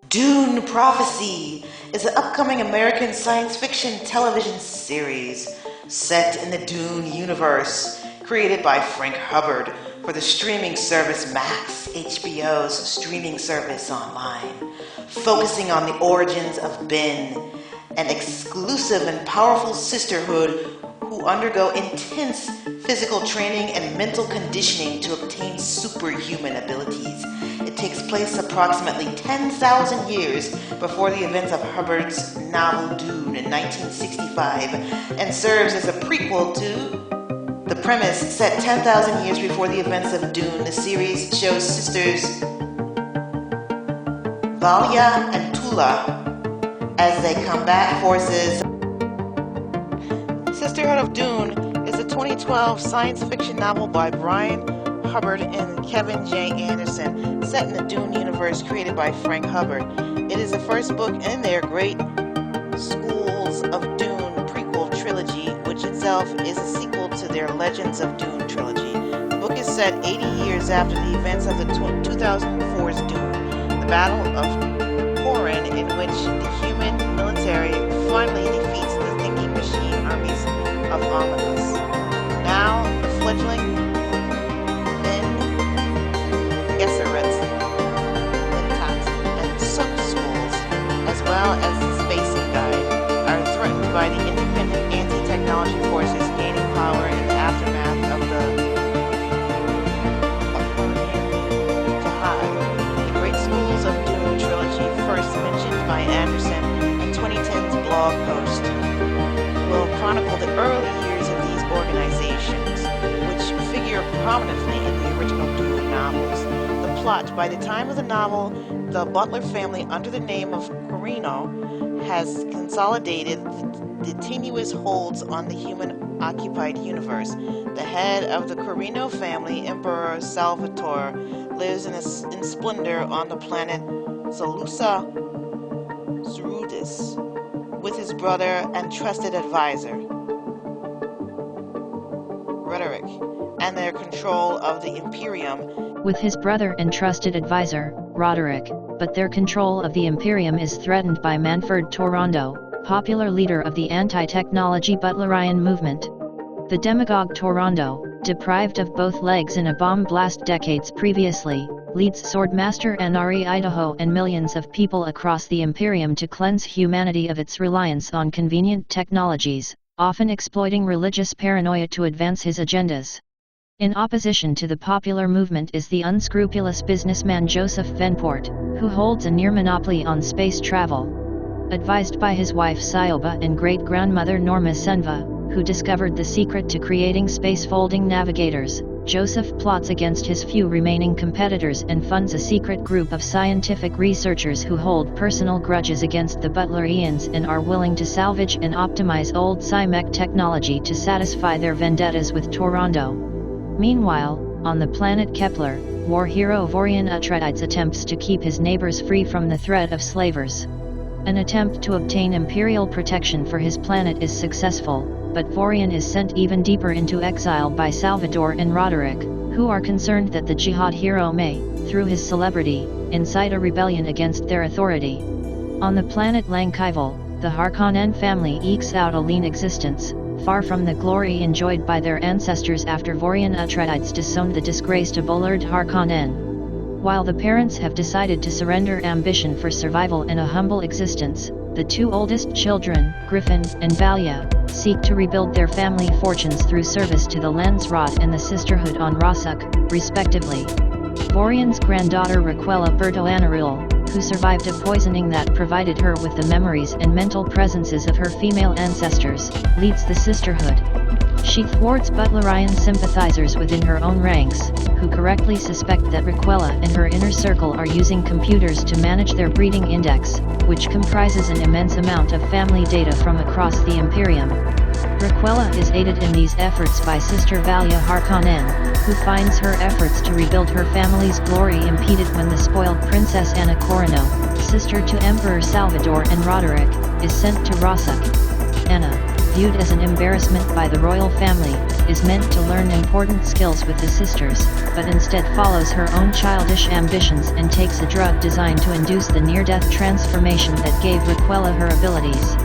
Dune Prophecy is an upcoming American science fiction television series set in the Dune universe, created by Frank Hubbard for the streaming service Max, HBO's streaming service online, focusing on the origins of Ben, an exclusive and powerful sisterhood who undergo intense physical training and mental conditioning to obtain superhuman abilities. It takes place approximately 10,000 years before the events of Hubbard's novel Dune in 1965 and serves as a prequel to the premise. Set 10,000 years before the events of Dune, the series shows sisters Valya and Tula as they combat forces. Sisterhood of Dune is a 2012 science fiction novel by Brian Hubbard and Kevin J. Anderson, set in the Dune universe created by Frank Hubbard. It is the first book in their Great Schools of Dune prequel trilogy, which itself is a sequel to their Legends of Dune trilogy. The book is set 80 years after the events of the 2004's Dune, the Battle of Corrin, in which the human military finally defeats the thinking machine armies of Ominous. Now, the fledgling Bene Gesserit and sect schools, as well as the Spacing Guide, are threatened by the independent anti-technology forces gaining power in the aftermath of the Jihad. The Great Schools of Dune trilogy, first mentioned by Anderson in 2010's blog post, will chronicle the early years of these organizations, which figure prominently in the original Dune novels. The plot: by the time of the novel, the Butler family, under the name of Corrin, has consolidated the tenuous holds on the human-occupied universe. The head of the Corrin family, Emperor Salvatore, lives in splendor on the planet Zalusa Zerudis with his brother and trusted advisor, Roderick, and their control of the Imperium. With his brother and trusted advisor, Roderick, but their control of the Imperium is threatened by Manfred Torando, popular leader of the anti-technology Butlerian movement. The demagogue Torando, deprived of both legs in a bomb blast decades previously, leads Swordmaster Anari Idaho and millions of people across the Imperium to cleanse humanity of its reliance on convenient technologies, often exploiting religious paranoia to advance his agendas. In opposition to the popular movement is the unscrupulous businessman Joseph Venport, who holds a near monopoly on space travel. Advised by his wife Sioba and great-grandmother Norma Senva, who discovered the secret to creating space-folding navigators, Joseph plots against his few remaining competitors and funds a secret group of scientific researchers who hold personal grudges against the Butlerians and are willing to salvage and optimize old sci-mech technology to satisfy their vendettas with Torando. Meanwhile, on the planet Kepler, war hero Valya and Tula attempts to keep his neighbors free from the threat of slavers. An attempt to obtain imperial protection for his planet is successful, but Valya is sent even deeper into exile by Salvador and Roderick, who are concerned that the Jihad hero may, through his celebrity, incite a rebellion against their authority. On the planet Lankival, the Harkonnen family ekes out a lean existence, far from the glory enjoyed by their ancestors after Valya and Atreides disowned the disgraced Abolard Harkonnen. While the parents have decided to surrender ambition for survival and a humble existence, the two oldest children, Griffin and Valya, seek to rebuild their family fortunes through service to the Landsraad and the Sisterhood on Rossuk, respectively. Valya's granddaughter Raquella Berto-Anarul, who survived a poisoning that provided her with the memories and mental presences of her female ancestors, leads the Sisterhood. She thwarts Butlerian sympathizers within her own ranks, who correctly suspect that Raquella and her inner circle are using computers to manage their breeding index, which comprises an immense amount of family data from across the Imperium. Raquella is aided in these efforts by Sister Valya Harkonnen, who finds her efforts to rebuild her family's glory impeded when the spoiled Princess Anna Corino, sister to Emperor Salvador and Roderick, is sent to Rossuk. Anna, viewed as an embarrassment by the royal family, is meant to learn important skills with the sisters, but instead follows her own childish ambitions and takes a drug designed to induce the near-death transformation that gave Raquella her abilities.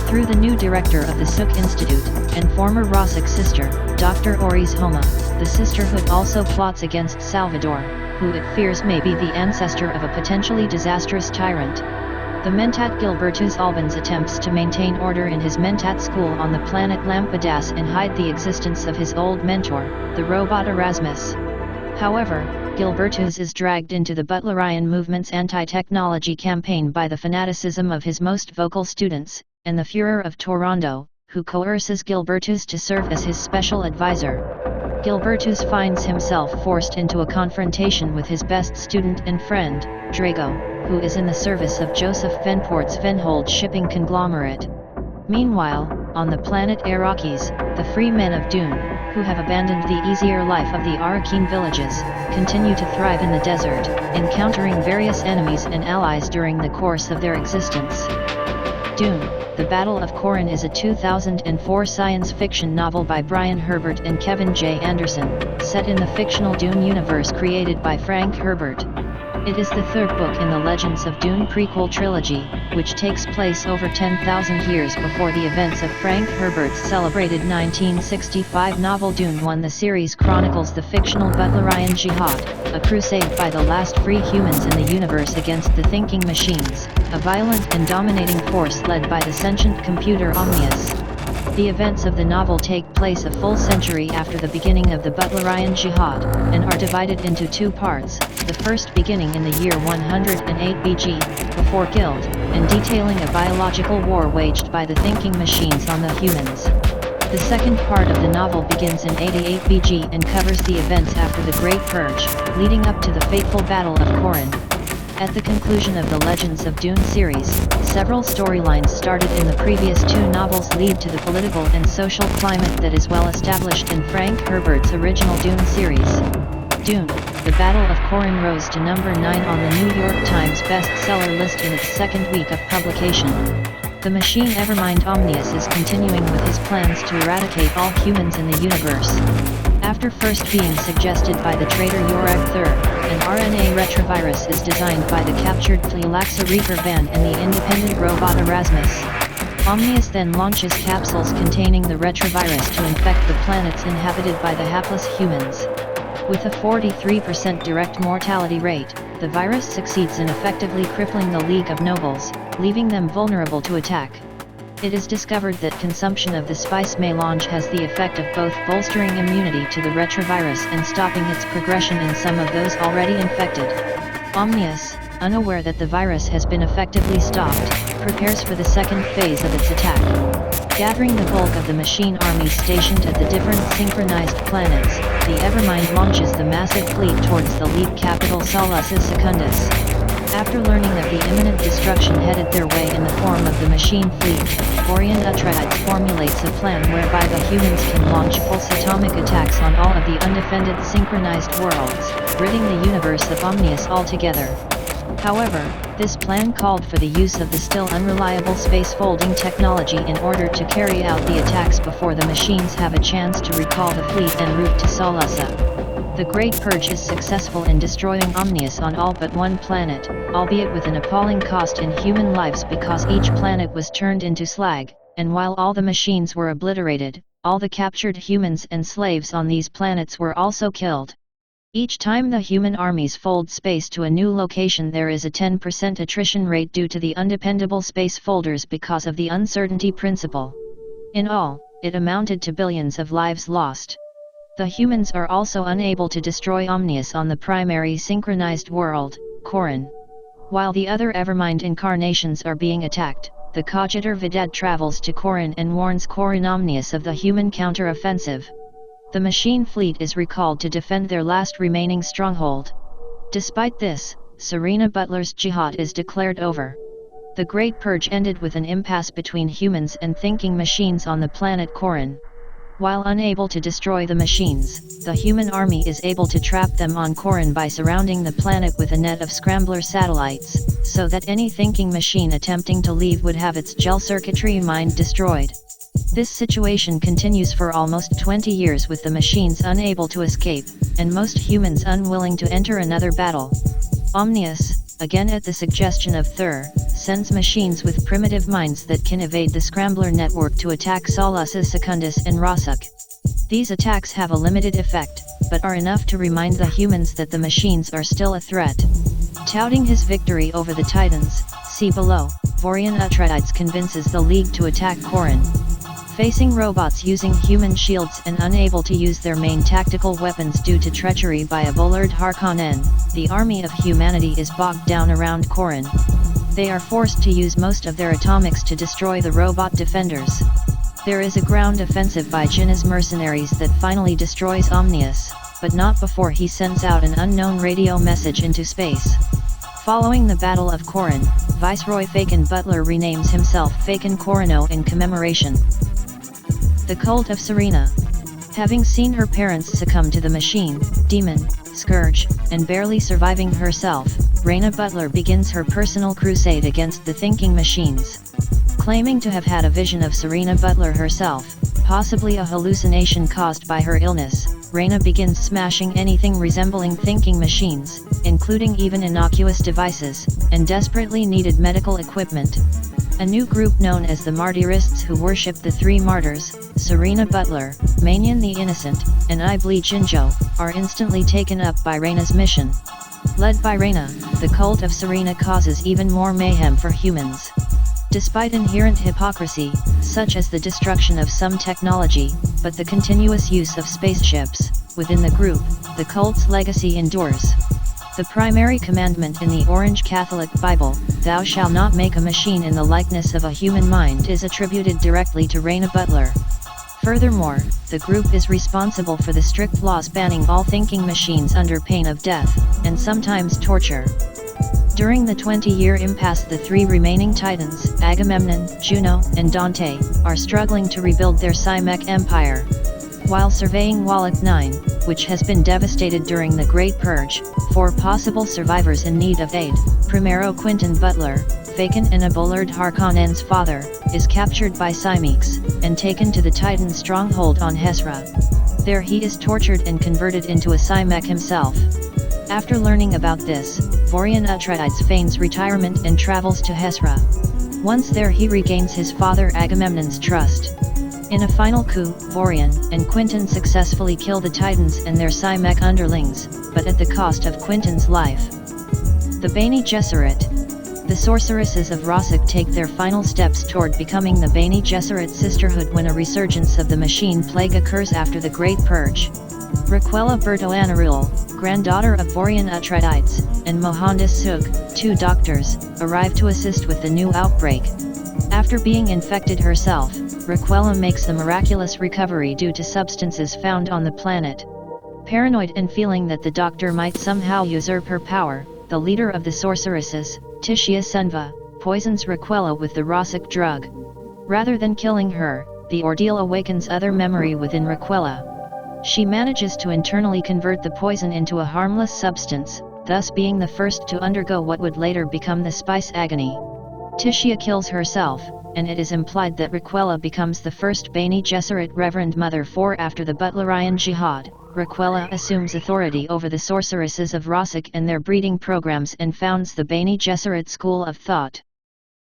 Through the new director of the Sook Institute, and former Rosic sister, Dr. Oris Homa, the Sisterhood also plots against Salvador, who it fears may be the ancestor of a potentially disastrous tyrant. The Mentat Gilbertus Albans attempts to maintain order in his Mentat school on the planet Lampedas and hide the existence of his old mentor, the robot Erasmus. However, Gilbertus is dragged into the Butlerian movement's anti-technology campaign by the fanaticism of his most vocal students, and the Führer of Torondo, who coerces Gilbertus to serve as his special advisor. Gilbertus finds himself forced into a confrontation with his best student and friend, Drago, who is in the service of Joseph Fenport's Fenhold shipping conglomerate. Meanwhile, on the planet Arrakis, the free men of Dune, who have abandoned the easier life of the Arrakeen villages, continue to thrive in the desert, encountering various enemies and allies during the course of their existence. Dune, The Battle of Corrin is a 2004 science fiction novel by Brian Herbert and Kevin J. Anderson, set in the fictional Dune universe created by Frank Herbert. It is the third book in the Legends of Dune prequel trilogy, which takes place over 10,000 years before the events of Frank Herbert's celebrated 1965 novel Dune 1. The series chronicles the fictional Butlerian Jihad, a crusade by the last free humans in the universe against the thinking machines, a violent and dominating force led by the sentient computer Omnius. The events of the novel take place a full century after the beginning of the Butlerian Jihad, and are divided into two parts, the first beginning in the year 108 BG, before Guild, and detailing a biological war waged by the thinking machines on the humans. The second part of the novel begins in 88 BG and covers the events after the Great Purge, leading up to the fateful Battle of Corrin. At the conclusion of the Legends of Dune series, several storylines started in the previous two novels lead to the political and social climate that is well established in Frank Herbert's original Dune series. Dune, The Battle of Corrin rose to number 9 on the New York Times bestseller list in its second week of publication. The machine Evermind Omnius is continuing with his plans to eradicate all humans in the universe. After first being suggested by the traitor Yorek Thur, an RNA retrovirus is designed by the captured Tleilaxa Reaper Van and the independent robot Erasmus. Omnius then launches capsules containing the retrovirus to infect the planets inhabited by the hapless humans. With a 43% direct mortality rate, the virus succeeds in effectively crippling the League of Nobles, leaving them vulnerable to attack. It is discovered that consumption of the spice melange has the effect of both bolstering immunity to the retrovirus and stopping its progression in some of those already infected. Omnius, unaware that the virus has been effectively stopped, prepares for the second phase of its attack. Gathering the bulk of the machine armies stationed at the different synchronized planets, the Evermind launches the massive fleet towards the League capital Salusa Secundus. After learning of the imminent destruction headed their way in the form of the machine fleet, Orion Atreides formulates a plan whereby the humans can launch pulse atomic attacks on all of the undefended synchronized worlds, ridding the universe of Omnius altogether. However, this plan called for the use of the still unreliable space-folding technology in order to carry out the attacks before the machines have a chance to recall the fleet en route to Salusa. The Great Purge is successful in destroying Omnius on all but one planet, albeit with an appalling cost in human lives because each planet was turned into slag, and while all the machines were obliterated, all the captured humans and slaves on these planets were also killed. Each time the human armies fold space to a new location there is a 10% attrition rate due to the undependable space folders because of the uncertainty principle. In all, it amounted to billions of lives lost. The humans are also unable to destroy Omnius on the primary synchronized world, Corrin. While the other Evermind incarnations are being attacked, the Cogitor Vidad travels to Corrin and warns Corrin Omnius of the human counter-offensive. The machine fleet is recalled to defend their last remaining stronghold. Despite this, Serena Butler's jihad is declared over. The Great Purge ended with an impasse between humans and thinking machines on the planet Corrin. While unable to destroy the machines, the human army is able to trap them on Corrin by surrounding the planet with a net of scrambler satellites, so that any thinking machine attempting to leave would have its gel circuitry mind destroyed. This situation continues for almost 20 years with the machines unable to escape, and most humans unwilling to enter another battle. Omnius, again at the suggestion of Thur, sends machines with primitive minds that can evade the Scrambler network to attack Solus Secundus and Rosuk. These attacks have a limited effect, but are enough to remind the humans that the machines are still a threat. Touting his victory over the Titans, see below, Valya and Tula convinces the League to attack Corrin. Facing robots using human shields and unable to use their main tactical weapons due to treachery by fabled Harkonnen, the army of humanity is bogged down around Corrin. They are forced to use most of their atomics to destroy the robot defenders. There is a ground offensive by Jinnah's mercenaries that finally destroys Omnius, but not before he sends out an unknown radio message into space. Following the Battle of Corrin, Viceroy Faken Butler renames himself Faken Corrino in commemoration. The Cult of Serena. Having seen her parents succumb to the machine, demon, scourge, and barely surviving herself, Reyna Butler begins her personal crusade against the thinking machines. Claiming to have had a vision of Serena Butler herself, possibly a hallucination caused by her illness, Reyna begins smashing anything resembling thinking machines, including even innocuous devices, and desperately needed medical equipment. A new group known as the Martyrists, who worship the three martyrs, Serena Butler, Manion the Innocent, and Ibli Jinjo, are instantly taken up by Reyna's mission. Led by Reyna, the cult of Serena causes even more mayhem for humans. Despite inherent hypocrisy, such as the destruction of some technology, but the continuous use of spaceships, within the group, the cult's legacy endures. The primary commandment in the Orange Catholic Bible, "Thou shalt not make a machine in the likeness of a human mind," is attributed directly to Reyna Butler. Furthermore, the group is responsible for the strict laws banning all thinking machines under pain of death, and sometimes torture. During the 20-year impasse, the three remaining Titans, Agamemnon, Juno, and Dante, are struggling to rebuild their Simek empire. While surveying Wallach 9, which has been devastated during the Great Purge, 4 possible survivors in need of aid, Primero Quinton Butler, Faken and fabled Harkonnen's father, is captured by Simex, and taken to the Titan stronghold on Hesra. There he is tortured and converted into a Simek himself. After learning about this, Valya and Tula feigns retirement and travels to Hesra. Once there, he regains his father Agamemnon's trust. In a final coup, Valya and Quinton successfully kill the Titans and their Simek underlings, but at the cost of Quinton's life. The Bene Gesserit. The sorceresses of Rosuk take their final steps toward becoming the Bene Gesserit Sisterhood when a resurgence of the machine plague occurs after the Great Purge. Raquella Bertoanarul, granddaughter of Valya and Tula, and Mohandas Sugh, 2 doctors, arrive to assist with the new outbreak. After being infected herself, Raquella makes the miraculous recovery due to substances found on the planet. Paranoid and feeling that the doctor might somehow usurp her power, the leader of the sorceresses, Tishia Sunva, poisons Raquella with the Rosuk drug. Rather than killing her, the ordeal awakens other memory within Raquella. She manages to internally convert the poison into a harmless substance, thus being the first to undergo what would later become the spice agony. Tishia kills herself, and it is implied that Raquella becomes the first Bene Gesserit Reverend Mother, for after the Butlerian Jihad, Raquella assumes authority over the sorceresses of Rosuk and their breeding programs and founds the Bene Gesserit school of thought.